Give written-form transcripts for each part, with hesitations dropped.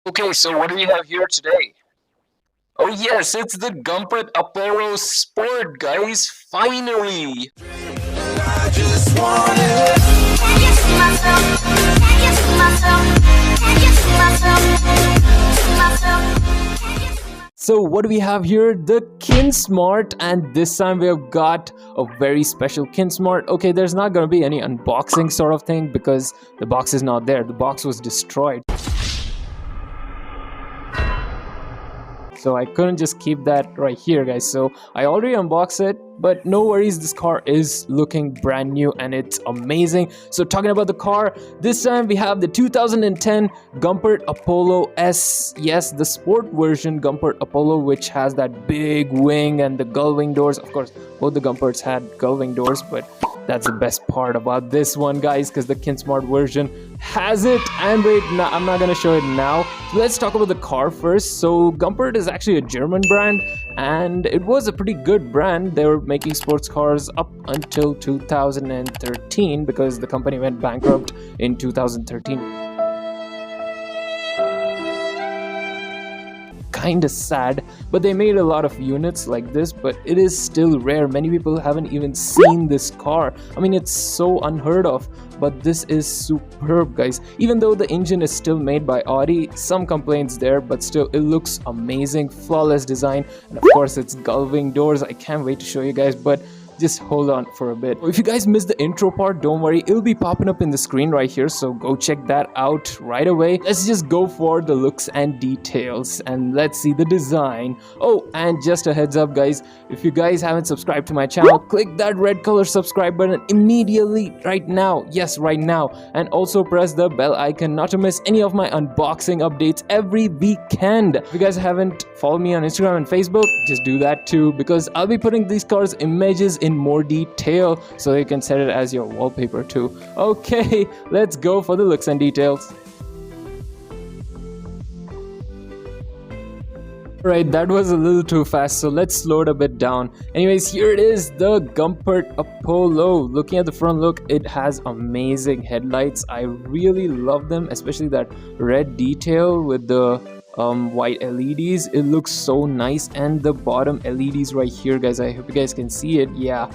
Okay, so what do we have here today? Oh yes, it's the Gumpert Apollo Sport, guys. Finally! I just want it. Can you see myself? Can you see myself? Can you see myself? See myself? Can you see myself? So what do we have here? The Kinsmart, and this time we have got a very special Kinsmart. Okay, there's not gonna be any unboxing sort of thing because the box is not there. The box was destroyed. So I couldn't just keep that right here, guys. So I already unboxed it, but no worries, this car is looking brand new and it's amazing. So talking about the car, this time we have the 2010 Gumpert Apollo S. Yes, the sport version Gumpert Apollo, which has that big wing and the gull wing doors. Of course, both the Gumperts had gull wing doors, but that's the best part about this one, guys, because the Kinsmart version has it. And wait, no, I'm not gonna show it now. Let's talk about the car first. So Gumpert is actually a German brand, and it was a pretty good brand. They were making sports cars up until 2013 because the company went bankrupt in 2013. Kind of sad, but they made a lot of units like this, but it is still rare. Many people haven't even seen this car. I mean, it's so unheard of, but this is superb, guys. Even though the engine is still made by Audi, some complaints there, but still it looks amazing. Flawless design, and of course it's gull wing doors. I can't wait to show you guys, but just hold on for a bit. If you guys missed the intro part, don't worry, it'll be popping up in the screen right here, so go check that out right away. Let's just go for the looks and details, and let's see the design. Oh, and just a heads up, guys, if you guys haven't subscribed to my channel, click that red color subscribe button immediately right now. Yes, right now. And also press the bell icon not to miss any of my unboxing updates every weekend. If you guys haven't followed me on Instagram and Facebook, just do that too, because I'll be putting these cars images in more detail so you can set it as your wallpaper too. Okay, let's go for the looks and details. Right, that was a little too fast, so let's slow it a bit down. Anyways, here it is, the Gumpert Apollo. Looking at the front look, it has amazing headlights. I really love them, especially that red detail with the white LEDs. It looks so nice, and the bottom LEDs right here, guys, I hope you guys can see it. Yeah,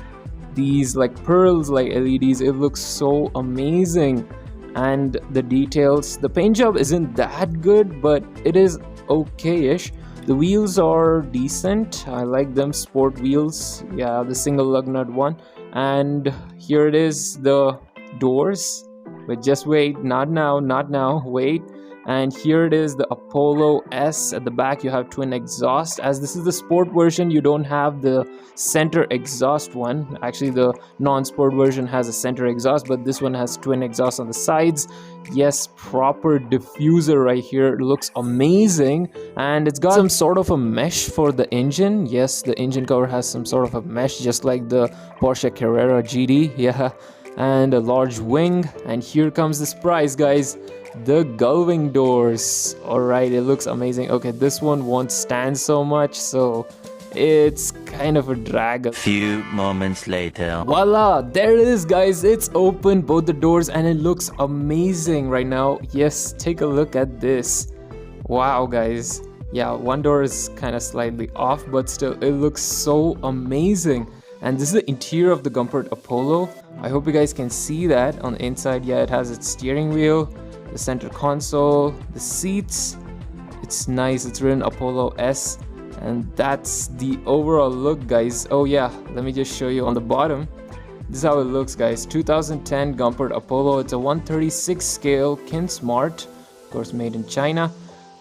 these like pearls like LEDs, it looks so amazing. And the details, the paint job isn't that good, but it is okay-ish. The wheels are decent. I like them, sport wheels. Yeah, the single lug nut one. And here it is, the doors. But just wait, not now, not now, wait. And here it is, the Apollo S. At the back you have twin exhaust. As this is the sport version, you don't have the center exhaust one. Actually, the non-sport version has a center exhaust, but this one has twin exhaust on the sides. Yes, proper diffuser right here. It looks amazing, and it's got some sort of a mesh for the engine. Yes, the engine cover has some sort of a mesh, just like the Porsche Carrera GT. Yeah, and a large wing. And here comes the surprise, guys, the gull wing doors. All right, it looks amazing. Okay, this one won't stand so much, so it's kind of a drag. Few moments later. Voila, there it is, guys. It's open, both the doors, and it looks amazing right now. Yes, take a look at this. Wow, guys. Yeah, one door is kind of slightly off, but still it looks so amazing. And this is the interior of the Gumpert Apollo. I hope you guys can see that on the inside. Yeah, it has its steering wheel, the center console, the seats. It's nice. It's written Apollo S, and that's the overall look, guys. Oh yeah, let me just show you on the bottom. This is how it looks, guys. 2010 Gumpert Apollo. It's a 136 scale Kinsmart, of course made in China.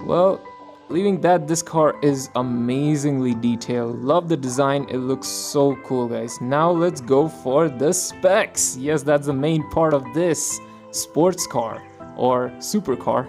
Well, leaving that, this car is amazingly detailed. Love the design. It looks so cool, guys. Now let's go for the specs. Yes, that's the main part of this sports car or supercar.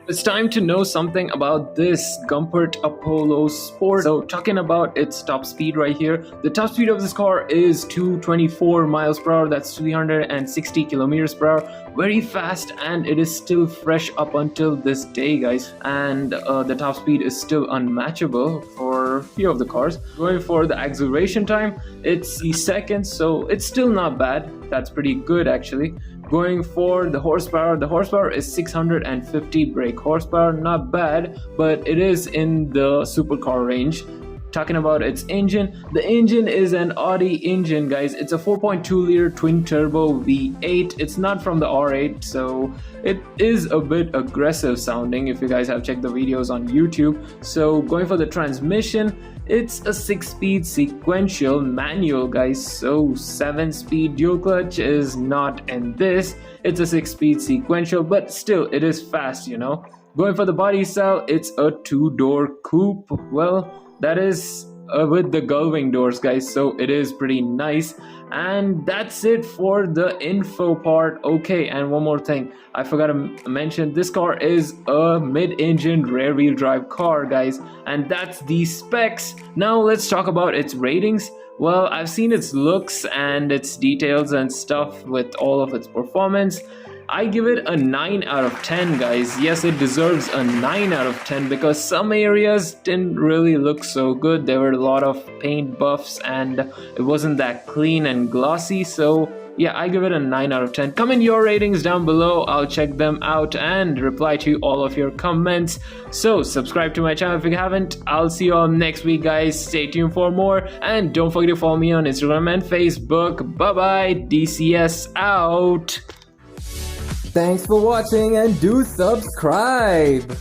It's time to know something about this Gumpert Apollo Sport. So talking about its top speed right here, the top speed of this car is 224 miles per hour. That's 360 kilometers per hour. Very fast, and it is still fresh up until this day, guys. And the top speed is still unmatchable for a few of the cars. Going for the acceleration time, it's the second, so it's still not bad. That's pretty good, actually. Going for the horsepower is 650 brake horsepower, not bad, but it is in the supercar range. Talking about its engine, the engine is an Audi engine, guys. It's a 4.2 liter twin turbo V8. It's not from the R8, so it is a bit aggressive sounding if you guys have checked the videos on YouTube. So going for the transmission, it's a 6-speed sequential manual, guys. So 7-speed dual clutch is not in this. It's a 6-speed sequential, but still it is fast, you know. Going for the body style, it's a 2-door coupe. Well, that is with the gull-wing doors, guys, so it is pretty nice. And that's it for the info part. Okay, and one more thing I forgot to mention, this car is a mid-engine rear-wheel drive car, guys, and that's the specs. Now let's talk about its ratings. Well, I've seen its looks and its details and stuff with all of its performance. I give it a 9 out of 10, guys. Yes, it deserves a 9 out of 10 because some areas didn't really look so good. There were a lot of paint buffs and it wasn't that clean and glossy. So yeah, I give it a 9 out of 10. Comment your ratings down below. I'll check them out and reply to all of your comments. So subscribe to my channel if you haven't. I'll see you all next week, guys. Stay tuned for more. And don't forget to follow me on Instagram and Facebook. Bye-bye. DCS out. Thanks for watching and do subscribe!